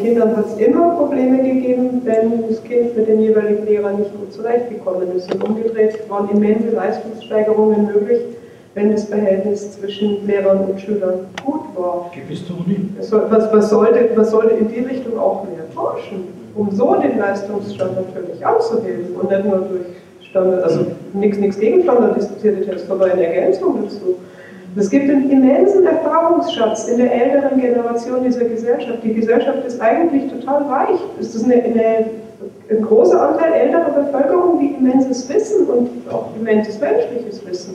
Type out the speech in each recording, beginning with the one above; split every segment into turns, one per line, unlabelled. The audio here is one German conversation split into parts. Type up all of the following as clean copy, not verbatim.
Kindern hat es immer Probleme gegeben, wenn das Kind mit den jeweiligen Lehrern nicht gut zurechtgekommen ist. Und umgedreht waren immense Leistungssteigerungen möglich, wenn das Verhältnis zwischen Lehrern und Schülern gut war. Was sollte in die Richtung auch mehr forschen, um so den Leistungsstand natürlich anzuheben und nicht nur durch Standard, also nichts gegen standardisierte Tests, aber in Ergänzung dazu. Es gibt einen immensen Erfahrungsschatz in der älteren Generation dieser Gesellschaft. Die Gesellschaft ist eigentlich total reich. Es ist ein großer Anteil älterer Bevölkerung, die immenses Wissen und auch immenses menschliches Wissen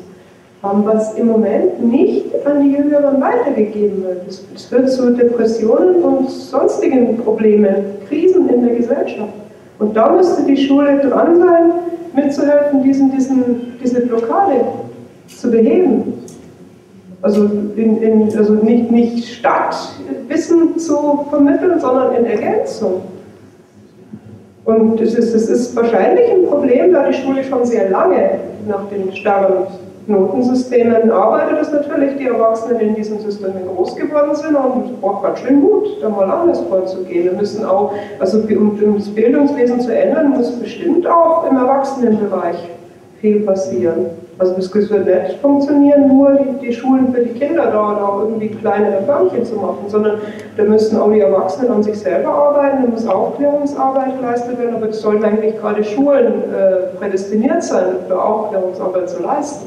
haben, was im Moment nicht an die Jüngeren weitergegeben wird. Es führt zu Depressionen und sonstigen Problemen, Krisen in der Gesellschaft. Und da müsste die Schule dran sein, mitzuhelfen, diese Blockade zu beheben. Also, nicht statt Wissen zu vermitteln, sondern in Ergänzung. Und es ist wahrscheinlich ein Problem, da die Schule schon sehr lange nach den starren Notensystemen arbeitet, dass natürlich die Erwachsenen in diesen Systemen groß geworden sind und es braucht ganz schön Mut, da mal anders vorzugehen. Wir müssen auch, also um das Bildungswesen zu ändern, muss bestimmt auch im Erwachsenenbereich viel passieren. Also das wird nicht funktionieren, nur die Schulen für die Kinder da irgendwie kleine Reformchen zu machen, sondern da müssen auch die Erwachsenen an sich selber arbeiten, da muss Aufklärungsarbeit geleistet werden, aber das sollten eigentlich gerade Schulen prädestiniert sein, dafür Aufklärungsarbeit zu leisten.